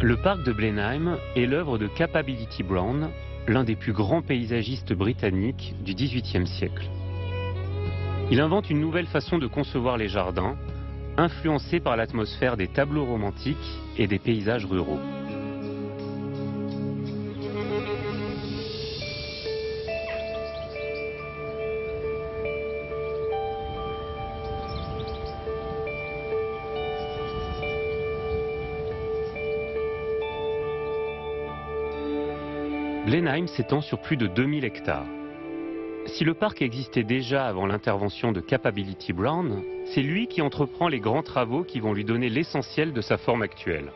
Le parc de Blenheim est l'œuvre de Capability Brown, l'un des plus grands paysagistes britanniques du XVIIIe siècle. Il invente une nouvelle façon de concevoir les jardins, influencée par l'atmosphère des tableaux romantiques et des paysages ruraux. Blenheim s'étend sur plus de 2000 hectares. Si le parc existait déjà avant l'intervention de Capability Brown, c'est lui qui entreprend les grands travaux qui vont lui donner l'essentiel de sa forme actuelle.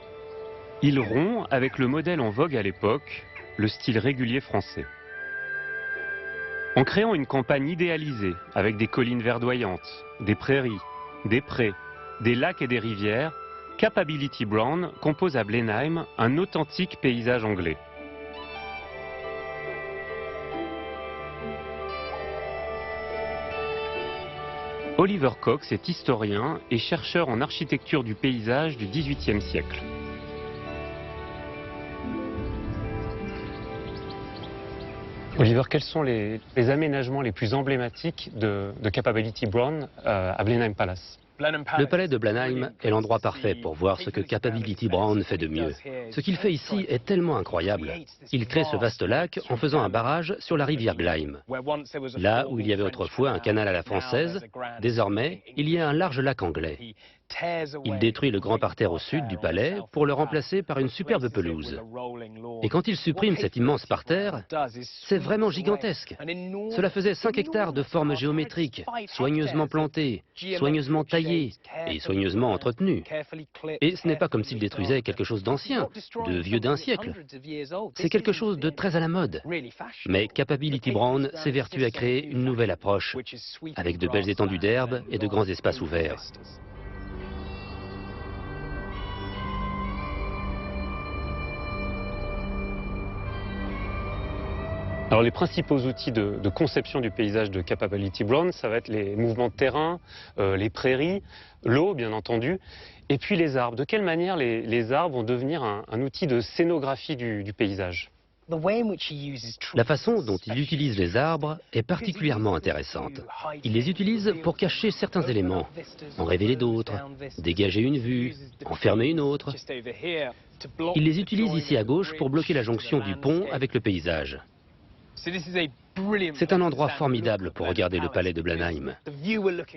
Il rompt avec le modèle en vogue à l'époque, le style régulier français. En créant une campagne idéalisée avec des collines verdoyantes, des prairies, des prés, des lacs et des rivières, Capability Brown compose à Blenheim un authentique paysage anglais. Oliver Cox est historien et chercheur en architecture du paysage du XVIIIe siècle. Oliver, quels sont les aménagements les plus emblématiques de Capability Brown à Blenheim Palace? Le palais de Blenheim est l'endroit parfait pour voir ce que Capability Brown fait de mieux. Ce qu'il fait ici est tellement incroyable. Il crée ce vaste lac en faisant un barrage sur la rivière Glyme. Là où il y avait autrefois un canal à la française, désormais, il y a un large lac anglais. Il détruit le grand parterre au sud du palais pour le remplacer par une superbe pelouse. Et quand il supprime cet immense parterre, c'est vraiment gigantesque. Cela faisait 5 hectares de forme géométrique, soigneusement plantés, soigneusement taillés et soigneusement entretenus. Et ce n'est pas comme s'il détruisait quelque chose d'ancien, de vieux d'un siècle. C'est quelque chose de très à la mode. Mais Capability Brown s'évertue à créer une nouvelle approche, avec de belles étendues d'herbe et de grands espaces ouverts. Alors les principaux outils de conception du paysage de Capability Brown, ça va être les mouvements de terrain, les prairies, l'eau bien entendu, et puis les arbres. De quelle manière les arbres vont devenir un outil de scénographie du paysage? La façon dont il utilise les arbres est particulièrement intéressante. Il les utilise pour cacher certains éléments, en révéler d'autres, dégager une vue, en fermer une autre. Il les utilise ici à gauche pour bloquer la jonction du pont avec le paysage. C'est un endroit formidable pour regarder le palais de Blenheim.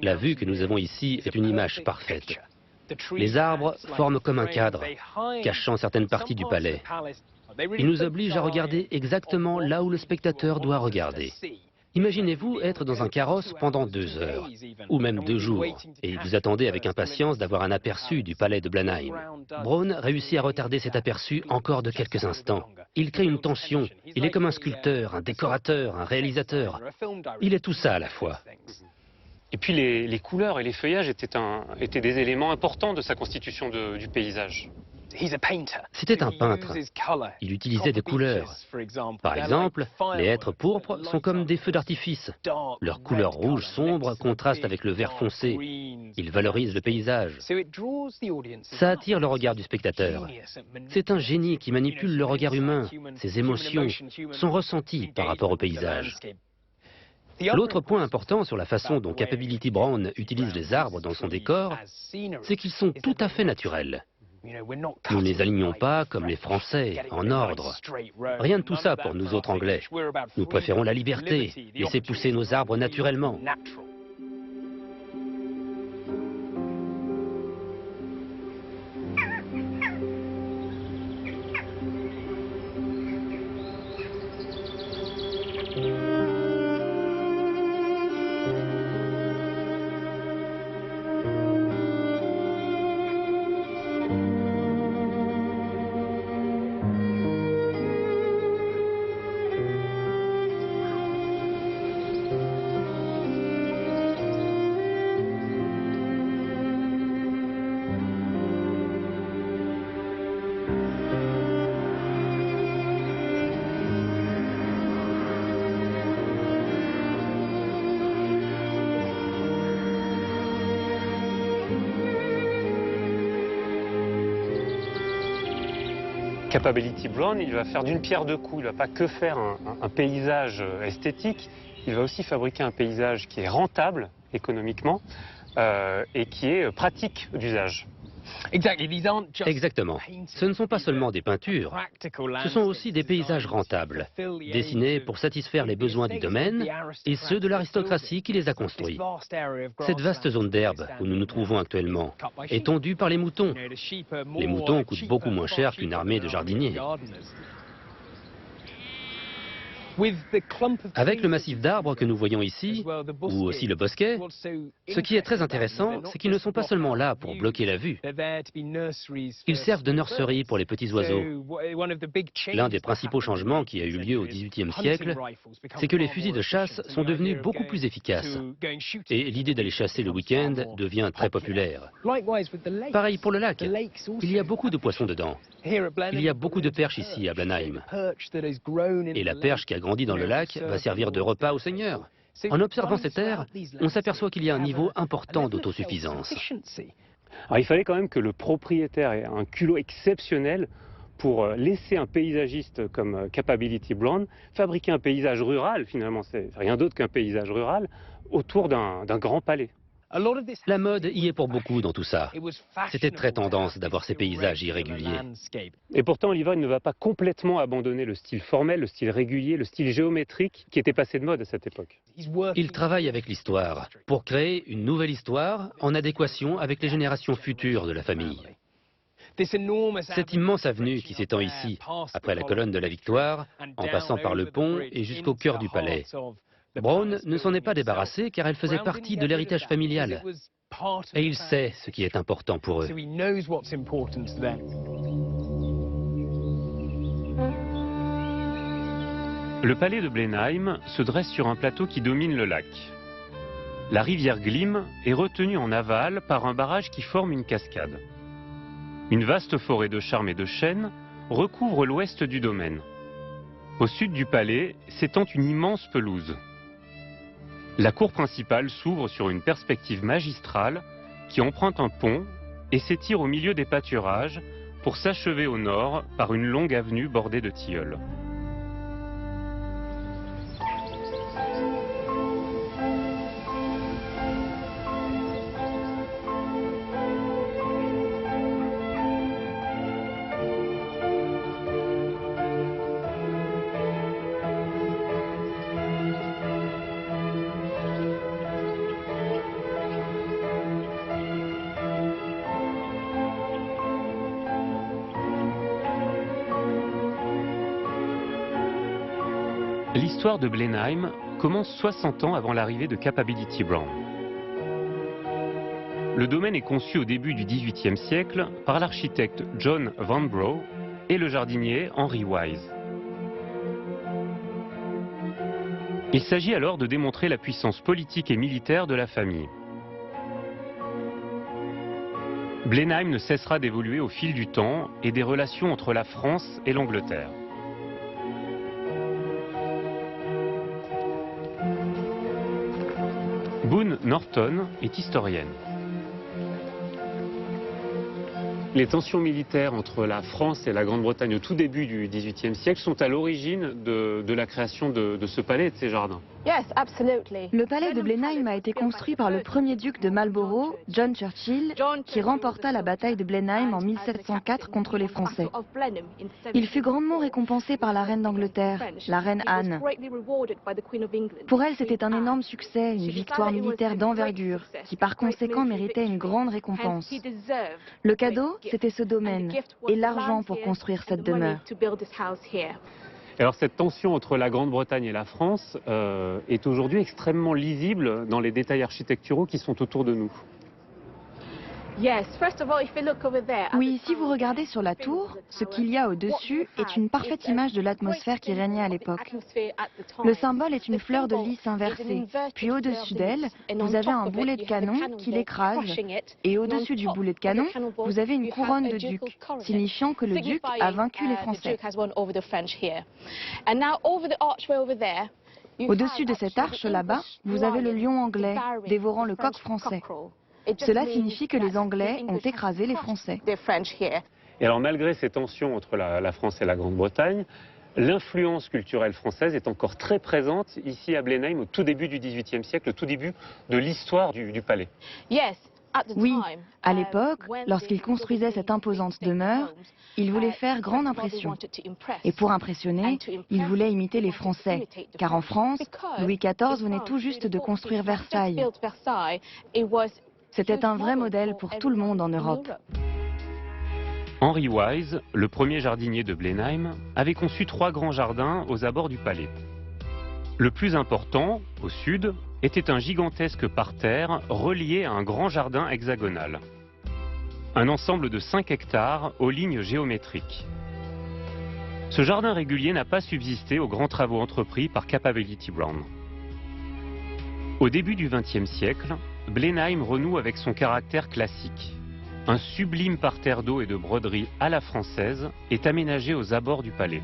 La vue que nous avons ici est une image parfaite. Les arbres forment comme un cadre, cachant certaines parties du palais. Ils nous obligent à regarder exactement là où le spectateur doit regarder. Imaginez-vous être dans un carrosse pendant 2 heures, ou même 2 jours, et vous attendez avec impatience d'avoir un aperçu du palais de Blenheim. Brown réussit à retarder cet aperçu encore de quelques instants. Il crée une tension, il est comme un sculpteur, un décorateur, un réalisateur. Il est tout ça à la fois. Et puis les couleurs et les feuillages étaient des éléments importants de sa constitution du paysage. C'était un peintre. Il utilisait des couleurs. Par exemple, les hêtres pourpres sont comme des feux d'artifice. Leur couleur rouge sombre contraste avec le vert foncé. Il valorise le paysage. Ça attire le regard du spectateur. C'est un génie qui manipule le regard humain, ses émotions, son ressenti par rapport au paysage. L'autre point important sur la façon dont Capability Brown utilise les arbres dans son décor, c'est qu'ils sont tout à fait naturels. Nous ne les alignons pas comme les Français, en ordre. Rien de tout ça pour nous autres Anglais. Nous préférons la liberté, laisser pousser nos arbres naturellement. Capability Brown, il va faire d'une pierre deux coups. Il ne va pas que faire un paysage esthétique, il va aussi fabriquer un paysage qui est rentable économiquement et qui est pratique d'usage. Exactement. Ce ne sont pas seulement des peintures, ce sont aussi des paysages rentables, dessinés pour satisfaire les besoins du domaine et ceux de l'aristocratie qui les a construits. Cette vaste zone d'herbe où nous nous trouvons actuellement est tondue par les moutons. Les moutons coûtent beaucoup moins cher qu'une armée de jardiniers. Avec le massif d'arbres que nous voyons ici, ou aussi le bosquet, ce qui est très intéressant, c'est qu'ils ne sont pas seulement là pour bloquer la vue. Ils servent de nurserie pour les petits oiseaux. L'un des principaux changements qui a eu lieu au XVIIIe siècle, c'est que les fusils de chasse sont devenus beaucoup plus efficaces. Et l'idée d'aller chasser le week-end devient très populaire. Pareil pour le lac. Il y a beaucoup de poissons dedans. Il y a beaucoup de perches ici à Blenheim. Et la perche qui a grandi dans le lac va servir de repas au seigneur. En observant cette aire, on s'aperçoit qu'il y a un niveau important d'autosuffisance. Alors, il fallait quand même que le propriétaire ait un culot exceptionnel pour laisser un paysagiste comme Capability Brown fabriquer un paysage rural, finalement, c'est rien d'autre qu'un paysage rural, autour d'un grand palais. La mode y est pour beaucoup dans tout ça. C'était très tendance d'avoir ces paysages irréguliers. Et pourtant, Oliver ne va pas complètement abandonner le style formel, le style régulier, le style géométrique qui était passé de mode à cette époque. Il travaille avec l'histoire pour créer une nouvelle histoire en adéquation avec les générations futures de la famille. Cette immense avenue qui s'étend ici, après la colonne de la Victoire, en passant par le pont et jusqu'au cœur du palais. Brown ne s'en est pas débarrassé car elle faisait partie de l'héritage familial. Et il sait ce qui est important pour eux. Le palais de Blenheim se dresse sur un plateau qui domine le lac. La rivière Glym est retenue en aval par un barrage qui forme une cascade. Une vaste forêt de charmes et de chênes recouvre l'ouest du domaine. Au sud du palais s'étend une immense pelouse. La cour principale s'ouvre sur une perspective magistrale qui emprunte un pont et s'étire au milieu des pâturages pour s'achever au nord par une longue avenue bordée de tilleuls. L'histoire de Blenheim commence 60 ans avant l'arrivée de Capability Brown. Le domaine est conçu au début du XVIIIe siècle par l'architecte John Vanbrugh et le jardinier Henry Wise. Il s'agit alors de démontrer la puissance politique et militaire de la famille. Blenheim ne cessera d'évoluer au fil du temps et des relations entre la France et l'Angleterre. Boone Norton est historienne. Les tensions militaires entre la France et la Grande-Bretagne au tout début du XVIIIe siècle sont à l'origine de la création de ce palais et de ces jardins. Le palais de Blenheim a été construit par le premier duc de Marlborough, John Churchill, qui remporta la bataille de Blenheim en 1704 contre les Français. Il fut grandement récompensé par la reine d'Angleterre, la reine Anne. Pour elle, c'était un énorme succès, une victoire militaire d'envergure, qui par conséquent méritait une grande récompense. Le cadeau, c'était ce domaine et l'argent pour construire cette demeure. Alors cette tension entre la Grande-Bretagne et la France est aujourd'hui extrêmement lisible dans les détails architecturaux qui sont autour de nous. Oui, si vous regardez sur la tour, ce qu'il y a au-dessus est une parfaite image de l'atmosphère qui régnait à l'époque. Le symbole est une fleur de lys inversée, puis au-dessus d'elle, vous avez un boulet de canon qui l'écrase, et au-dessus du boulet de canon, vous avez une couronne de duc, signifiant que le duc a vaincu les Français. Au-dessus de cette arche là-bas, vous avez le lion anglais dévorant le coq français. Cela signifie que les Anglais ont écrasé les Français. Et alors malgré ces tensions entre la France et la Grande-Bretagne, l'influence culturelle française est encore très présente ici à Blenheim au tout début du XVIIIe siècle, au tout début de l'histoire du palais. Oui, à l'époque, lorsqu'il construisait cette imposante demeure, il voulait faire grande impression. Et pour impressionner, il voulait imiter les Français, car en France, Louis XIV venait tout juste de construire Versailles. C'était un vrai modèle pour tout le monde en Europe. Henry Wise, le premier jardinier de Blenheim, avait conçu 3 grands jardins aux abords du palais. Le plus important, au sud, était un gigantesque parterre relié à un grand jardin hexagonal. Un ensemble de 5 hectares aux lignes géométriques. Ce jardin régulier n'a pas subsisté aux grands travaux entrepris par Capability Brown. Au début du XXe siècle, Blenheim renoue avec son caractère classique. Un sublime parterre d'eau et de broderie à la française est aménagé aux abords du palais.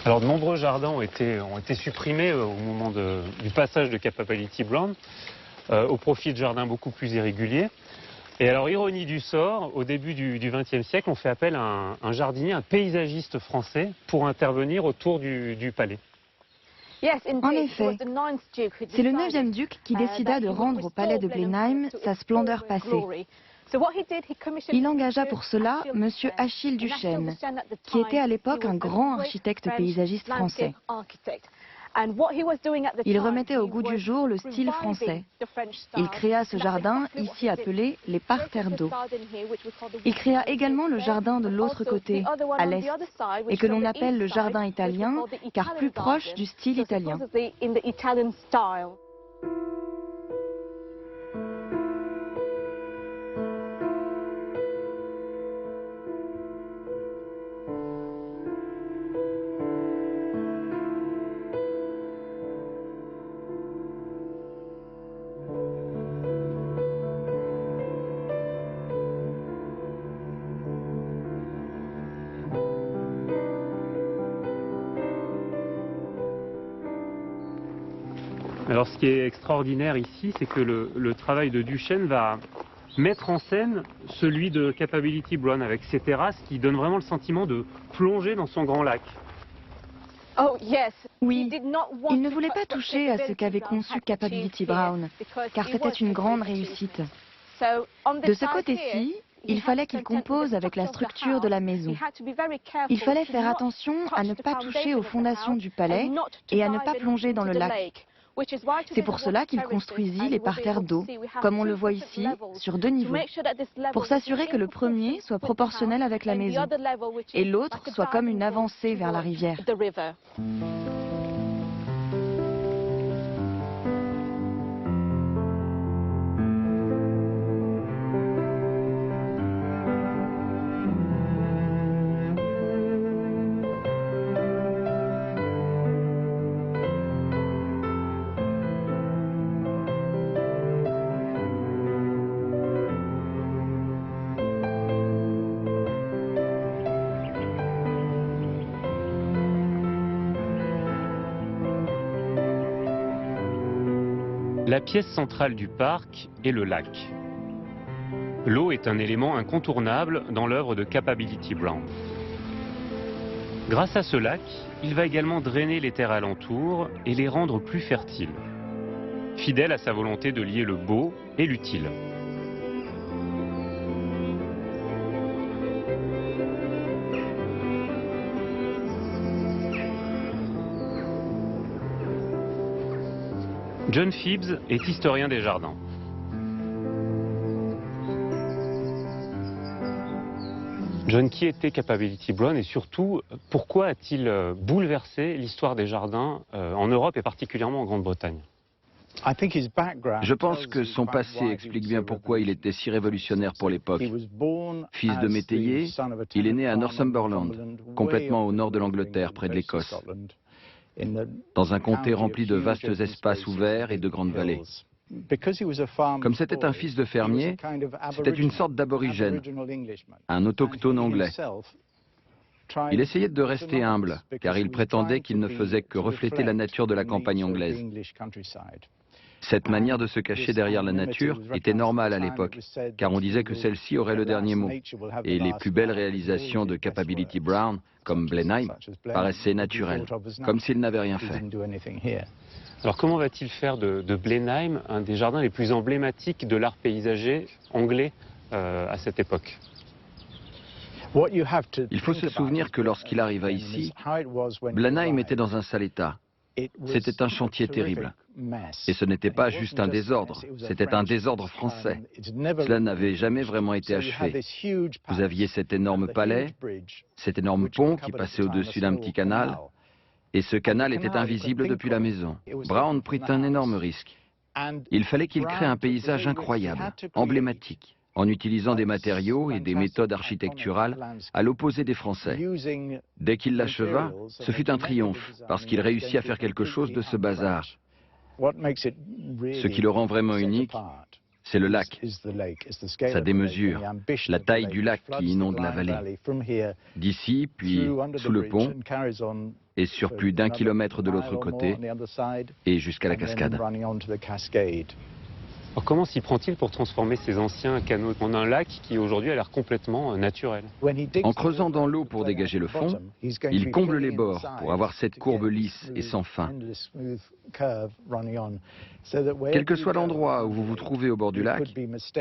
Alors de nombreux jardins ont été supprimés au moment du passage de Capability Brown au profit de jardins beaucoup plus irréguliers. Et alors, ironie du sort, au début du XXe siècle, on fait appel à un jardinier, un paysagiste français, pour intervenir autour du palais. En effet, c'est le 9e duc qui décida de rendre au palais de Blenheim sa splendeur passée. Il engagea pour cela M. Achille Duchesne, qui était à l'époque un grand architecte paysagiste français. Il remettait au goût du jour le style français. Il créa ce jardin, ici appelé les parterres d'eau. Il créa également le jardin de l'autre côté, à l'est, et que l'on appelle le jardin italien, car plus proche du style italien. Alors ce qui est extraordinaire ici, c'est que le travail de Duchesne va mettre en scène celui de Capability Brown avec ses terrasses qui donnent vraiment le sentiment de plonger dans son grand lac. Oui, il ne voulait pas toucher à ce qu'avait conçu Capability Brown, car c'était une grande réussite. De ce côté-ci, il fallait qu'il compose avec la structure de la maison. Il fallait faire attention à ne pas toucher aux fondations du palais et à ne pas plonger dans le lac. C'est pour cela qu'il construisit les parterres d'eau, comme on le voit ici, sur 2 niveaux, pour s'assurer que le premier soit proportionnel avec la maison et l'autre soit comme une avancée vers la rivière. La pièce centrale du parc est le lac. L'eau est un élément incontournable dans l'œuvre de Capability Brown. Grâce à ce lac, il va également drainer les terres alentours et les rendre plus fertiles, fidèle à sa volonté de lier le beau et l'utile. John Phibbs est historien des jardins. John, qui était Capability Brown et surtout, pourquoi a-t-il bouleversé l'histoire des jardins en Europe et particulièrement en Grande-Bretagne? Je pense que son passé explique bien pourquoi il était si révolutionnaire pour l'époque. Fils de métayer, il est né à Northumberland, complètement au nord de l'Angleterre, près de l'Écosse, dans un comté rempli de vastes espaces ouverts et de grandes vallées. Comme c'était un fils de fermier, c'était une sorte d'aborigène, un autochtone anglais. Il essayait de rester humble, car il prétendait qu'il ne faisait que refléter la nature de la campagne anglaise. Cette manière de se cacher derrière la nature était normale à l'époque, car on disait que celle-ci aurait le dernier mot. Et les plus belles réalisations de Capability Brown, comme Blenheim, paraissaient naturelles, comme s'il n'avait rien fait. Alors comment va-t-il faire de Blenheim un des jardins les plus emblématiques de l'art paysager anglais à cette époque? Il faut se souvenir que lorsqu'il arriva ici, Blenheim était dans un sale état. C'était un chantier terrible. Et ce n'était pas juste un désordre, c'était un désordre français. Cela n'avait jamais vraiment été achevé. Vous aviez cet énorme palais, cet énorme pont qui passait au-dessus d'un petit canal, et ce canal était invisible depuis la maison. Brown prit un énorme risque. Il fallait qu'il crée un paysage incroyable, emblématique, en utilisant des matériaux et des méthodes architecturales à l'opposé des Français. Dès qu'il l'acheva, ce fut un triomphe, parce qu'il réussit à faire quelque chose de ce bazar. Ce qui le rend vraiment unique, c'est le lac, sa démesure, la taille du lac qui inonde la vallée. D'ici, puis sous le pont, et sur plus d'1 kilomètre de l'autre côté, et jusqu'à la cascade. Alors comment s'y prend-il pour transformer ces anciens canaux en un lac qui aujourd'hui a l'air complètement naturel? En creusant dans l'eau pour dégager le fond, il comble les bords pour avoir cette courbe lisse et sans fin. Quel que soit l'endroit où vous vous trouvez au bord du lac,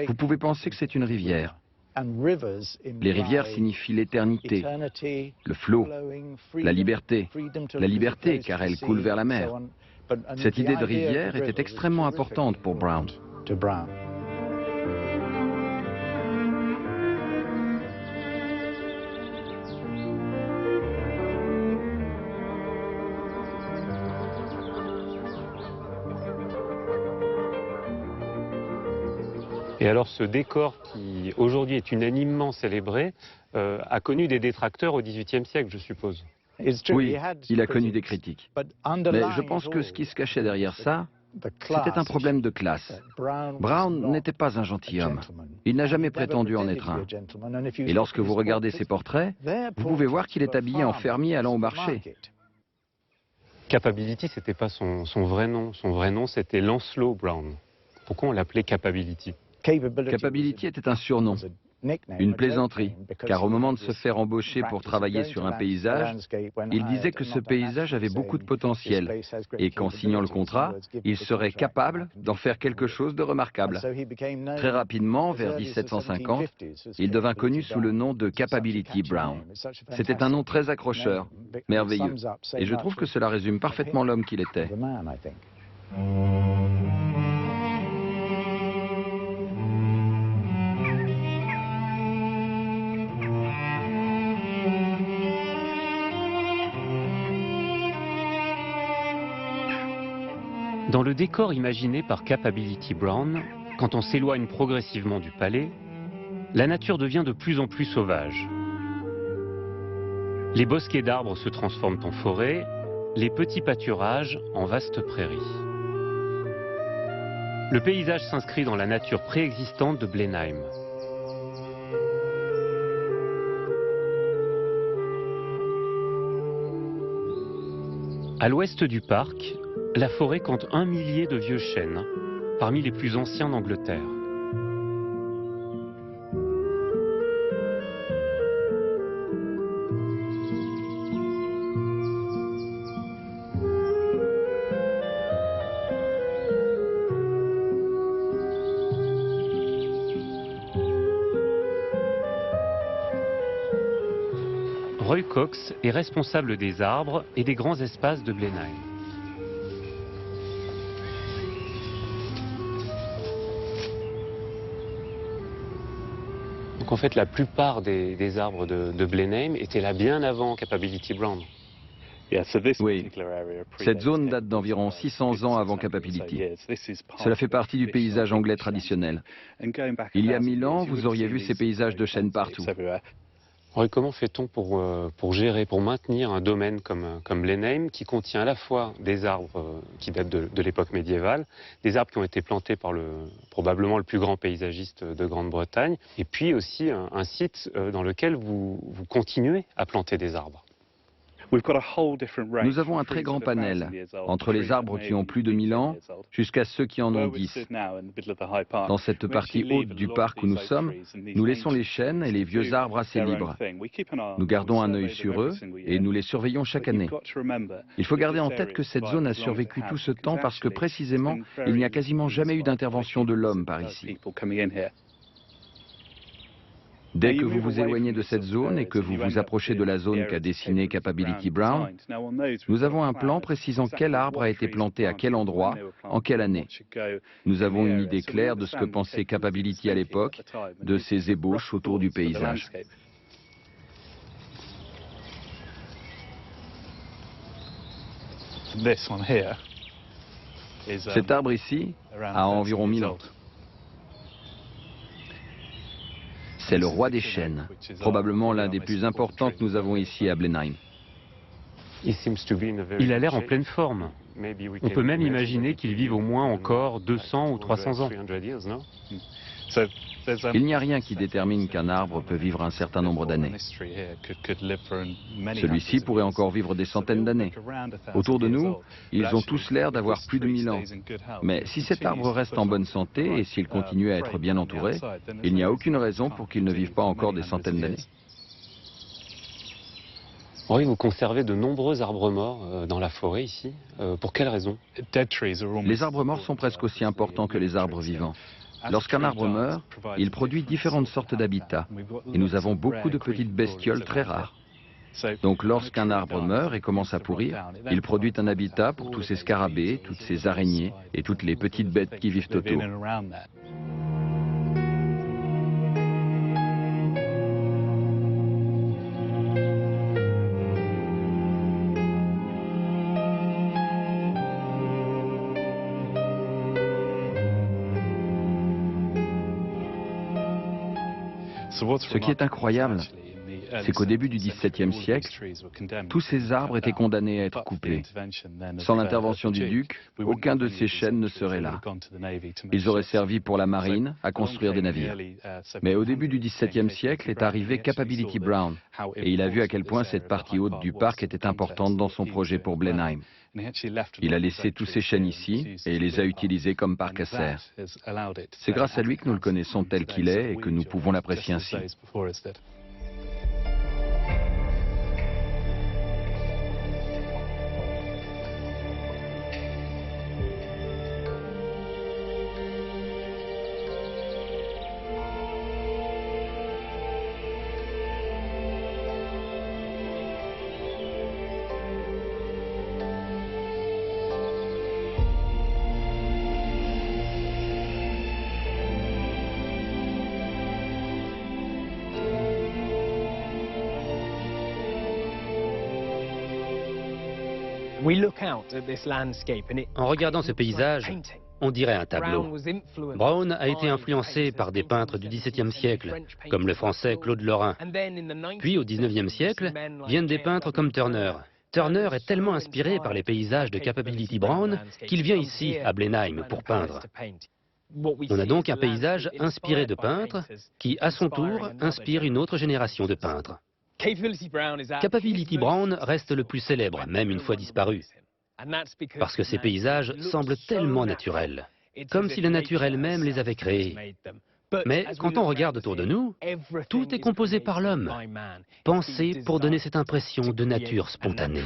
vous pouvez penser que c'est une rivière. Les rivières signifient l'éternité, le flot, la liberté car elles coulent vers la mer. Cette idée de rivière était extrêmement importante pour Brown. Et alors ce décor qui aujourd'hui est unanimement célébré a connu des détracteurs au XVIIIe siècle, je suppose. Oui, il a connu des critiques. Mais je pense que ce qui se cachait derrière ça, c'était un problème de classe. Brown n'était pas un gentilhomme. Il n'a jamais prétendu en être un. Et lorsque vous regardez ses portraits, vous pouvez voir qu'il est habillé en fermier allant au marché. Capability, c'était pas son vrai nom. Son vrai nom, c'était Lancelot Brown. Pourquoi on l'appelait Capability? Capability était un surnom, une plaisanterie, car au moment de se faire embaucher pour travailler sur un paysage, il disait que ce paysage avait beaucoup de potentiel et qu'en signant le contrat, il serait capable d'en faire quelque chose de remarquable. Très rapidement, vers 1750, il devint connu sous le nom de Capability Brown. C'était un nom très accrocheur, merveilleux, et je trouve que cela résume parfaitement l'homme qu'il était. Dans le décor imaginé par Capability Brown, quand on s'éloigne progressivement du palais, la nature devient de plus en plus sauvage. Les bosquets d'arbres se transforment en forêt, les petits pâturages en vastes prairies. Le paysage s'inscrit dans la nature préexistante de Blenheim. À l'ouest du parc, la forêt compte 1 millier de vieux chênes, parmi les plus anciens d'Angleterre. Roy Cox est responsable des arbres et des grands espaces de Blenheim. Donc en fait, la plupart des arbres de Blenheim étaient là bien avant Capability Brown. Oui, cette zone date d'environ 600 ans avant Capability. Cela fait partie du paysage anglais traditionnel. Il y a 1000 ans, vous auriez vu ces paysages de chênes partout. Alors, et comment fait-on pour gérer, pour maintenir un domaine comme Blenheim qui contient à la fois des arbres qui datent de l'époque médiévale, des arbres qui ont été plantés par probablement le plus grand paysagiste de Grande-Bretagne, et puis aussi un site dans lequel vous continuez à planter des arbres? Nous avons un très grand panel, entre les arbres qui ont plus de 1000 ans jusqu'à ceux qui en ont 10. Dans cette partie haute du parc où nous sommes, nous laissons les chênes et les vieux arbres assez libres. Nous gardons un œil sur eux et nous les surveillons chaque année. Il faut garder en tête que cette zone a survécu tout ce temps parce que précisément, il n'y a quasiment jamais eu d'intervention de l'homme par ici. Dès que vous vous éloignez de cette zone et que vous vous approchez de la zone qu'a dessinée Capability Brown, nous avons un plan précisant quel arbre a été planté à quel endroit, en quelle année. Nous avons une idée claire de ce que pensait Capability à l'époque, de ses ébauches autour du paysage. Cet arbre ici a environ 1000 ans. C'est le roi des chênes, probablement l'un des plus importants que nous avons ici à Blenheim. Il a l'air en pleine forme. On peut même imaginer qu'il vive au moins encore 200 ou 300 ans. Il n'y a rien qui détermine qu'un arbre peut vivre un certain nombre d'années. Celui-ci pourrait encore vivre des centaines d'années. Autour de nous, ils ont tous l'air d'avoir plus de 1000 ans. Mais si cet arbre reste en bonne santé et s'il continue à être bien entouré, il n'y a aucune raison pour qu'il ne vive pas encore des centaines d'années. Oui, vous conservez de nombreux arbres morts dans la forêt ici. Pour quelle raison? Les arbres morts sont presque aussi importants que les arbres vivants. Lorsqu'un arbre meurt, il produit différentes sortes d'habitats. Et nous avons beaucoup de petites bestioles très rares. Donc lorsqu'un arbre meurt et commence à pourrir, il produit un habitat pour tous ces scarabées, toutes ces araignées et toutes les petites bêtes qui vivent autour. Ce qui est incroyable, c'est qu'au début du XVIIe siècle, tous ces arbres étaient condamnés à être coupés. Sans l'intervention du duc, aucun de ces chênes ne serait là. Ils auraient servi pour la marine, à construire des navires. Mais au début du XVIIe siècle est arrivé Capability Brown, et il a vu à quel point cette partie haute du parc était importante dans son projet pour Blenheim. Il a laissé tous ces chênes ici et les a utilisés comme parc à serre. C'est grâce à lui que nous le connaissons tel qu'il est et que nous pouvons l'apprécier ainsi. En regardant ce paysage, on dirait un tableau. Brown a été influencé par des peintres du XVIIe siècle, comme le français Claude Lorrain. Puis au XIXe siècle, viennent des peintres comme Turner. Turner est tellement inspiré par les paysages de Capability Brown qu'il vient ici, à Blenheim, pour peindre. On a donc un paysage inspiré de peintres qui, à son tour, inspire une autre génération de peintres. Capability Brown reste le plus célèbre, même une fois disparu, parce que ces paysages semblent tellement naturels, comme si la nature elle-même les avait créés. Mais quand on regarde autour de nous, tout est composé par l'homme, pensé pour donner cette impression de nature spontanée.